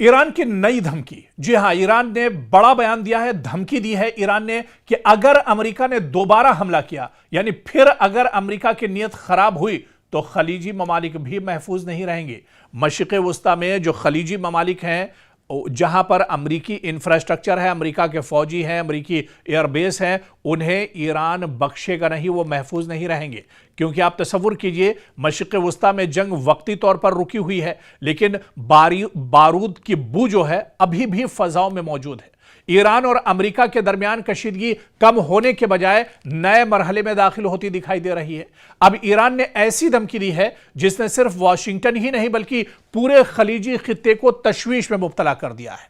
Iran की नई धमकी। जी हां, ईरान ने बड़ा बयान दिया है, धमकी दी है ईरान ने कि अगर अमेरिका ने दोबारा हमला किया, यानी फिर अगर अमेरिका की नीयत खराब हुई तो खलीजी ममालिक भी महफूज नहीं रहेंगे। मशरिक़ वस्ता में जो खलीजी ममालिक हैं, जहां पर अमरीकी इंफ्रास्ट्रक्चर है, अमेरिका के फौजी हैं, अमरीकी एयरबेस हैं, उन्हें ईरान बख्शेगा नहीं, वो महफूज नहीं रहेंगे। क्योंकि आप तसव्वुर कीजिए, मशरिक़ वस्ता में जंग वक्ती तौर पर रुकी हुई है, लेकिन बारूद की बू जो है अभी भी फजाओं में मौजूद है। ईरान और अमेरिका के दरमियान कशीदगी कम होने के बजाय नए मरहले में दाखिल होती दिखाई दे रही है। अब ईरान ने ऐसी धमकी दी है जिसने सिर्फ वाशिंगटन ही नहीं बल्कि पूरे खलीजी खित्ते को तशवीश में मुब्तला कर दिया है।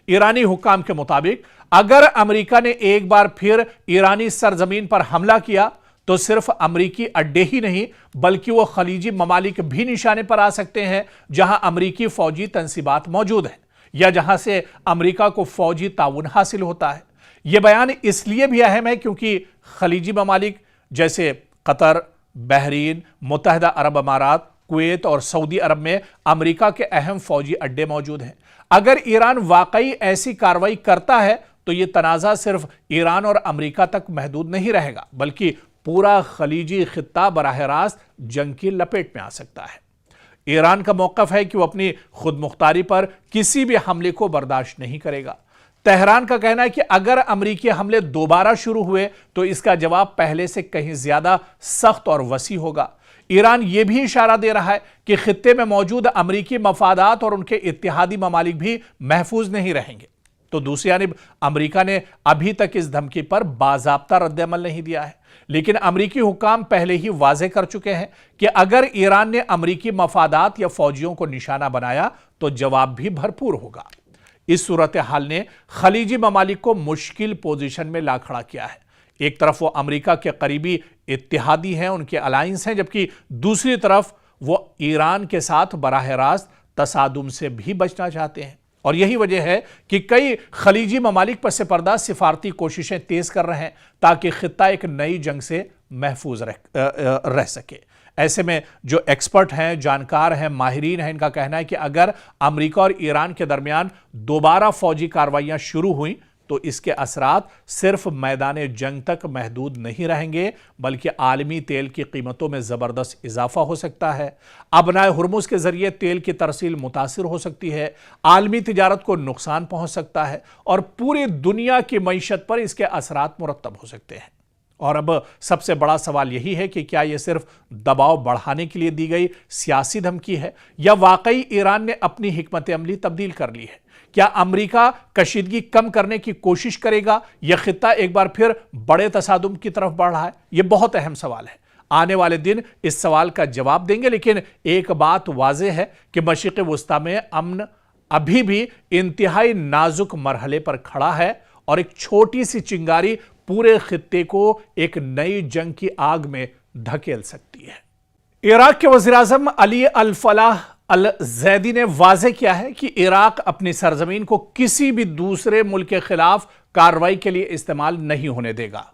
ईरानी हुक्काम के मुताबिक अगर अमेरिका ने एक बार फिर ईरानी सरजमीन पर हमला किया तो सिर्फ अमरीकी अड्डे ही नहीं बल्कि वो खलीजी ममालिक भी निशाने पर आ सकते हैं जहां अमरीकी फौजी तंसीबात मौजूद हैं या जहां से अमेरिका को फौजी ताउन हासिल होता है। यह बयान इसलिए भी अहम है क्योंकि खलीजी ममालिक जैसे कतर, बहरीन, मुत्तहिदा अरब अमारात, कुवैत और सऊदी अरब में अमेरिका के अहम फौजी अड्डे मौजूद हैं। अगर ईरान वाकई ऐसी कार्रवाई करता है तो यह तनाज़ा सिर्फ ईरान और अमेरिका तक महदूद नहीं रहेगा बल्कि पूरा खलीजी खित्ता बराह रास्त जंग की लपेट में आ सकता है। ईरान का मौक़िफ़ है कि वह अपनी खुद मुख्तारी पर किसी भी हमले को बर्दाश्त नहीं करेगा। तेहरान का कहना है कि अगर अमरीकी हमले दोबारा शुरू हुए तो इसका जवाब पहले से कहीं ज्यादा सख्त और वसी होगा। ईरान यह भी इशारा दे रहा है कि खित्ते में मौजूद अमरीकी मफादात और उनके इत्तेहादी ममालिक भी महफूज नहीं रहेंगे। तो दूसरी जानिब अमरीका ने अभी तक इस धमकी पर बाज़ाब्ता रद्द-ए-अमल नहीं दिया है, लेकिन अमरीकी हुक्काम पहले ही वाज़े कर चुके हैं कि अगर ईरान ने अमरीकी मफादात या फौजियों को निशाना बनाया तो जवाब भी भरपूर होगा। इस सूरत हाल ने खलीजी ममालिक को मुश्किल पोजीशन में ला खड़ा किया है। एक तरफ वो अमरीका के करीबी इत्तेहादी हैं, उनके अलायंस हैं, जबकि दूसरी तरफ वो ईरान के साथ बराह रास्त तसादुम से भी बचना चाहते हैं। और यही वजह है कि कई खलीजी ममालिक पस पर्दा सिफारती कोशिशें तेज कर रहे हैं ताकि खित्ता एक नई जंग से महफूज रह सके। ऐसे में जो एक्सपर्ट हैं, जानकार हैं, माहिरीन हैं, इनका कहना है कि अगर अमेरिका और ईरान के दरमियान दोबारा फौजी कार्रवाइयां शुरू हुई तो इसके असरात सिर्फ मैदान जंग तक महदूद नहीं रहेंगे बल्कि आलमी तेल की कीमतों में ज़बरदस्त इजाफा हो सकता है। अबनाए हुर्मुज़ के ज़रिए तेल की तरसील मुतासिर हो सकती है, आलमी तिजारत को नुकसान पहुंच सकता है और पूरी दुनिया की मईशत पर इसके असरात मुरत्तब हो सकते हैं। और अब सबसे बड़ा सवाल यही है कि क्या यह सिर्फ दबाव बढ़ाने के लिए दी गई सियासी धमकी है या वाकई ईरान ने अपनी हिकमत अमली तब्दील कर ली है? क्या अमेरिका कशीदगी कम करने की कोशिश करेगा या खित्ता एक बार फिर बड़े तसादुम की तरफ बढ़ रहा है? यह बहुत अहम सवाल है। आने वाले दिन इस सवाल का जवाब देंगे, लेकिन एक बात वाज़ेह है कि मशरिक़ वस्ता में अमन अभी भी इंतहाई नाजुक मरहले पर खड़ा है और एक छोटी सी चिंगारी पूरे खित्ते को एक नई जंग की आग में धकेल सकती है। इराक के वज़ीर-ए-आज़म अली अल-फलाह अल-ज़ैदी ने वाज़ेह किया है कि इराक अपनी सरजमीन को किसी भी दूसरे मुल्क के खिलाफ कार्रवाई के लिए इस्तेमाल नहीं होने देगा।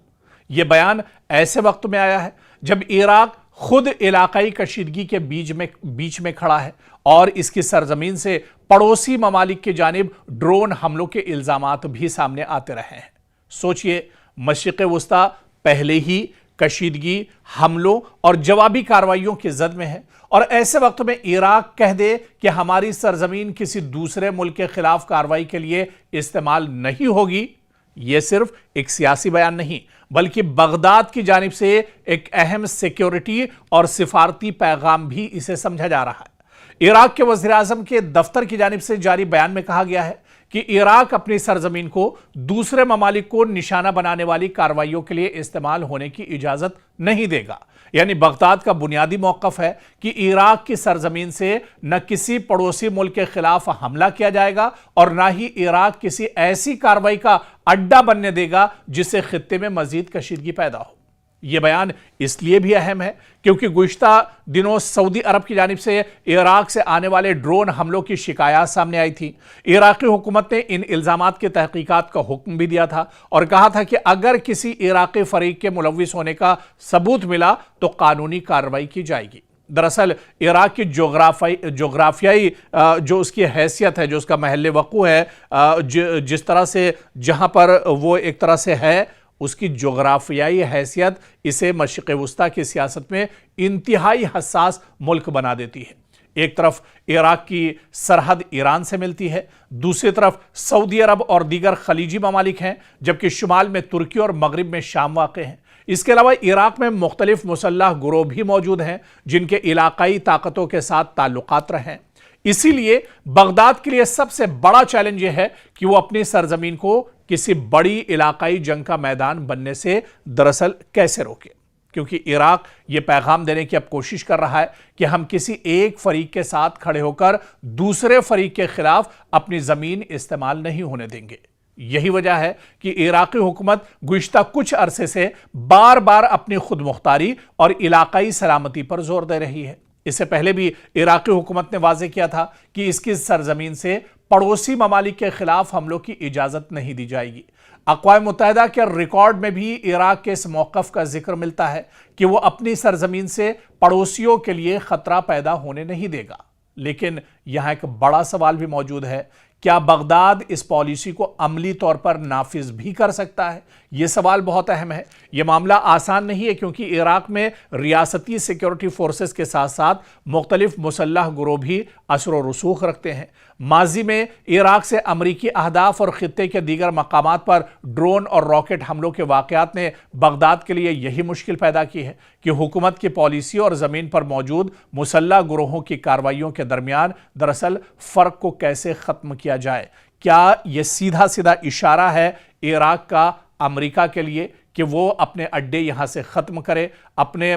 यह बयान ऐसे वक्त में आया है जब इराक खुद इलाकाई कशीदगी के बीच में खड़ा है और इसकी सरजमीन से पड़ोसी ममालिक की जानिब ड्रोन हमलों के इल्जामात भी सामने आते रहे हैं। सोचिए, मशरिक़ वस्ता पहले ही कशीदगी, हमलों और जवाबी कार्रवाइयों की जद में है और ऐसे वक्त में इराक कह दे कि हमारी सरजमीन किसी दूसरे मुल्क के खिलाफ कार्रवाई के लिए इस्तेमाल नहीं होगी, यह सिर्फ एक सियासी बयान नहीं बल्कि बगदाद की जानिब से एक अहम सिक्योरिटी और सिफारती पैगाम भी इसे समझा जा रहा है। इराक के वज़ीर-ए-आज़म के दफ्तर की जानिब से जारी बयान में कहा गया है कि इराक अपनी सरजमीन को दूसरे ममालिक को निशाना बनाने वाली कार्रवाइयों के लिए इस्तेमाल होने की इजाजत नहीं देगा। यानी बगदाद का बुनियादी मौक़िफ़ है कि इराक की सरजमीन से न किसी पड़ोसी मुल्क के खिलाफ हमला किया जाएगा और न ही इराक किसी ऐसी कार्रवाई का अड्डा बनने देगा जिससे खित्ते में मजीद कशीदगी पैदा हो। यह बयान इसलिए भी अहम है क्योंकि गुज़िश्ता दिनों सऊदी अरब की जानिब से इराक से आने वाले ड्रोन हमलों की शिकायत सामने आई थी। इराकी हुकूमत ने इन इल्ज़ामात की तहकीकात का हुक्म भी दिया था और कहा था कि अगर किसी इराकी फरीक के मुलव्विस होने का सबूत मिला तो कानूनी कार्रवाई की जाएगी। दरअसल इराक की जोग्राफियाई जो उसकी हैसियत है, जो उसका महल वक़ू है, जिस तरह से जहां पर वो एक तरह से है, उसकी जोग्राफियाई हैसियत इसे मशरिक़ वुस्ता की सियासत में इंतहाई हसास मुल्क बना देती है। एक तरफ इराक की सरहद ईरान से मिलती है, दूसरी तरफ सऊदी अरब और दीगर खलीजी ममालिक हैं, जबकि शुमाल में तुर्की और मगरिब में शाम वाक़ हैं। इसके अलावा इराक में मुख्तलिफ मुसल्लह गुरोह भी मौजूद हैं जिनके इलाकाई ताकतों के साथ ताल्लुकात रहे हैं। इसीलिए बगदाद के लिए सबसे बड़ा चैलेंज यह है कि वो अपनी सरजमीन को किसी बड़ी इलाकाई जंग का मैदान बनने से दरअसल कैसे रोके, क्योंकि इराक ये पैगाम देने की अब कोशिश कर रहा है कि हम किसी एक फरीक के साथ खड़े होकर दूसरे फरीक के खिलाफ अपनी जमीन इस्तेमाल नहीं होने देंगे। यही वजह है कि इराकी हुकूमत गुज़िश्ता कुछ अरसे से बार बार अपनी खुद मुख्तारी और इलाकाई सलामती पर जोर दे रही है। इससे पहले भी इराकी हुकूमत ने वाज़े किया था कि इसकी सरजमीन से पड़ोसी ममालिक के खिलाफ हमलों की इजाज़त नहीं दी जाएगी। अक़वाम मुत्तहिदा के रिकॉर्ड में भी इराक के इस मौक़िफ़ का जिक्र मिलता है कि वो अपनी सरजमीन से पड़ोसियों के लिए ख़तरा पैदा होने नहीं देगा। लेकिन यहाँ एक बड़ा सवाल भी मौजूद है, क्या बगदाद इस पॉलिसी को अमली तौर पर नाफिज भी कर सकता है? यह सवाल बहुत अहम है। यह मामला आसान नहीं है, क्योंकि इराक में रियासती सिक्योरिटी फोर्सेस के साथ साथ मुख्तलिफ मुसल्लह गुरोह भी असर व रसूख रखते हैं। माजी में इराक से अमरीकी अहदाफ और खित्ते के दीगर मकामात पर ड्रोन और रॉकेट हमलों के वाक़यात ने बगदाद के लिए यही मुश्किल पैदा की है कि हुकूमत की पॉलिसी और ज़मीन पर मौजूद मुसल्लह गुरोहों की कार्रवाइयों के दरमियान दरअसल फ़र्क को कैसे ख़त्म किया जाए। क्या यह सीधा सीधा इशारा है इराक का अमेरिका के लिए कि वो अपने अड्डे यहाँ से ख़त्म करे, अपने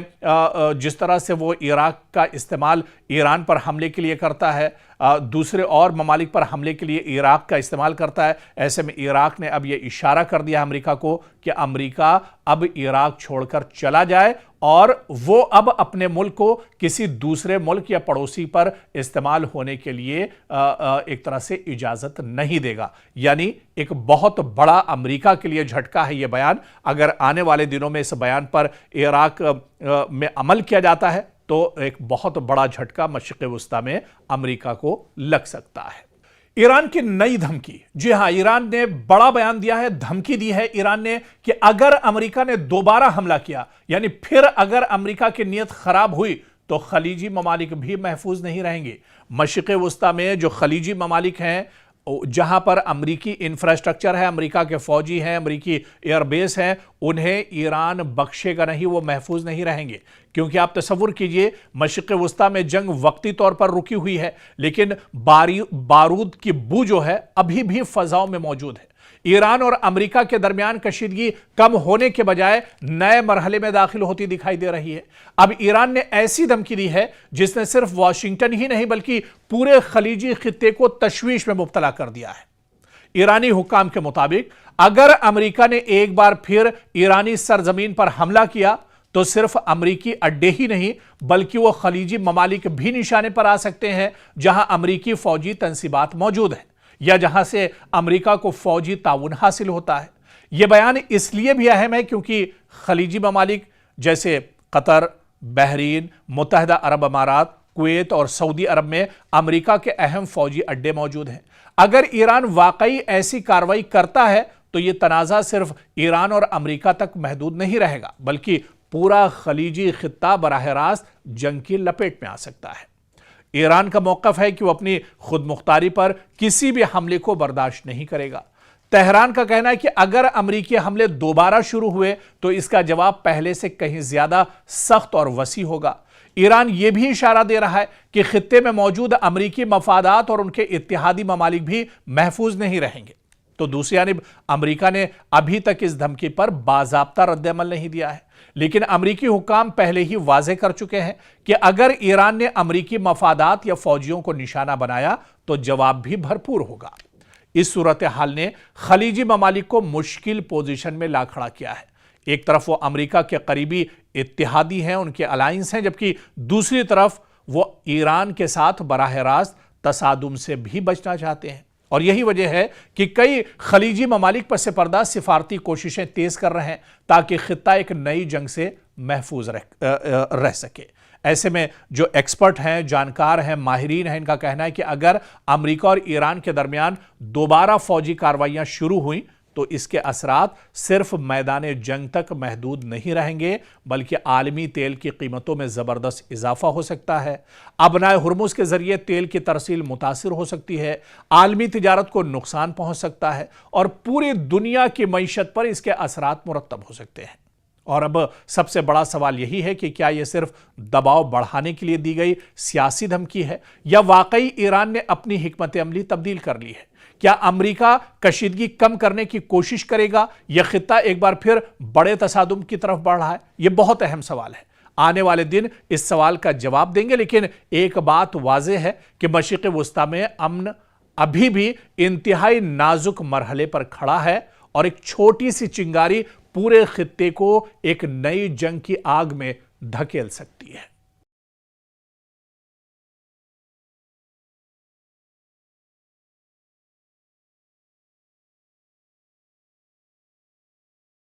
जिस तरह से वो इराक का इस्तेमाल ईरान पर हमले के लिए करता है, दूसरे और ममालिक पर हमले के लिए इराक का इस्तेमाल करता है। ऐसे में इराक ने अब ये इशारा कर दिया अमेरिका को कि अमेरिका अब इराक छोड़कर चला जाए और वो अब अपने मुल्क को किसी दूसरे मुल्क या पड़ोसी पर इस्तेमाल होने के लिए एक तरह से इजाज़त नहीं देगा। यानी एक बहुत बड़ा अमेरिका के लिए झटका है ये बयान। अगर आने वाले दिनों में इस बयान पर इराक में अमल किया जाता है तो एक बहुत बड़ा झटका मशरिक़ वुस्ता में अमेरिका को लग सकता है। ईरान की नई धमकी। जी हां, ईरान ने बड़ा बयान दिया है, धमकी दी है ईरान ने कि अगर अमेरिका ने दोबारा हमला किया, यानी फिर अगर अमेरिका की नीयत खराब हुई, तो खलीजी ममालिक भी महफूज नहीं रहेंगे। मशरिक़ वुस्ता में जो खलीजी ममालिक हैं, जहां पर अमरीकी इंफ्रास्ट्रक्चर है, अमेरिका के फौजी हैं, अमरीकी एयरबेस हैं, उन्हें ईरान बख्शेगा नहीं, वो महफूज नहीं रहेंगे। क्योंकि आप तसव्वुर कीजिए, मशरिक़ वुस्ता में जंग वक्ती तौर पर रुकी हुई है, लेकिन बारूद की बू जो है अभी भी फजाओं में मौजूद है। ईरान और अमेरिका के दरमियान कशीदगी कम होने के बजाय नए मरहले में दाखिल होती दिखाई दे रही है। अब ईरान ने ऐसी धमकी दी है जिसने सिर्फ वाशिंगटन ही नहीं बल्कि पूरे खलीजी खित्ते को तशवीश में मुब्तला कर दिया है। ईरानी हुक्काम के मुताबिक अगर अमेरिका ने एक बार फिर ईरानी सरजमीन पर हमला किया तो सिर्फ अमरीकी अड्डे ही नहीं बल्कि वो खलीजी ममालिक भी निशाने पर आ सकते हैं जहां अमरीकी फौजी तंसीबात मौजूद हैं या जहां से अमेरिका को फौजी ताउन हासिल होता है। यह बयान इसलिए भी अहम है क्योंकि खलीजी ममालिक जैसे कतर, बहरीन, मुत्तहिदा अरब अमारात, कुवैत और सऊदी अरब में अमेरिका के अहम फौजी अड्डे मौजूद हैं। अगर ईरान वाकई ऐसी कार्रवाई करता है तो यह तनाज़ा सिर्फ ईरान और अमेरिका तक महदूद नहीं रहेगा बल्कि पूरा खलीजी खित्ता बराह रास्त जंग की लपेट में आ सकता है। ईरान का मौक़िफ़ है कि वो अपनी खुद मुख्तारी पर किसी भी हमले को बर्दाश्त नहीं करेगा। तेहरान का कहना है कि अगर अमरीकी हमले दोबारा शुरू हुए तो इसका जवाब पहले से कहीं ज्यादा सख्त और वसी होगा। ईरान यह भी इशारा दे रहा है कि खित्ते में मौजूद अमरीकी मफादात और उनके इत्तेहादी ममालिक भी महफूज नहीं रहेंगे। तो दूसरी जानिब अमरीका ने अभी तक इस धमकी पर बाज़ाब्ता रद्द-ए-अमल नहीं दिया है, लेकिन अमरीकी हुक्काम पहले ही वाज़े कर चुके हैं कि अगर ईरान ने अमरीकी मफादात या फौजियों को निशाना बनाया तो जवाब भी भरपूर होगा। इस सूरत हाल ने खलीजी ममालिक को मुश्किल पोजीशन में ला खड़ा किया है। एक तरफ वो अमरीका के करीबी इत्तेहादी हैं, उनके अलायंस हैं, जबकि दूसरी तरफ वो ईरान के साथ बराह रास्त तसादुम से भी बचना चाहते हैं। और यही वजह है कि कई खलीजी ममालिक पस पर्दा सिफारती कोशिशें तेज कर रहे हैं ताकि खित्ता एक नई जंग से महफूज रह सके। ऐसे में जो एक्सपर्ट हैं, जानकार हैं, माहिरीन हैं, इनका कहना है कि अगर अमेरिका और ईरान के दरमियान दोबारा फौजी कार्रवाइयां शुरू हुई तो इसके असरात सिर्फ मैदान जंग तक महदूद नहीं रहेंगे, बल्कि आलमी तेल की कीमतों में जबरदस्त इजाफा हो सकता है। अबनाए हुर्मुज के जरिए तेल की तरसील मुतासिर हो सकती है, आलमी तिजारत को नुकसान पहुंच सकता है और पूरी दुनिया की मईशत पर इसके असरात मुरत्तब हो सकते हैं। और अब सबसे बड़ा सवाल यही है कि क्या यह सिर्फ दबाव बढ़ाने के लिए दी गई सियासी धमकी है या वाकई ईरान ने अपनी हिकमत अमली तब्दील कर ली है? क्या अमेरिका कशीदगी कम करने की कोशिश करेगा या खित्ता एक बार फिर बड़े तसादुम की तरफ बढ़ रहा है? यह बहुत अहम सवाल है। आने वाले दिन इस सवाल का जवाब देंगे, लेकिन एक बात वाज़ेह है कि मशरिक़ वुस्ता में अमन अभी भी इंतहाई नाजुक मरहले पर खड़ा है और एक छोटी सी चिंगारी पूरे खित्ते को एक नई जंग की आग में धकेल सकती है।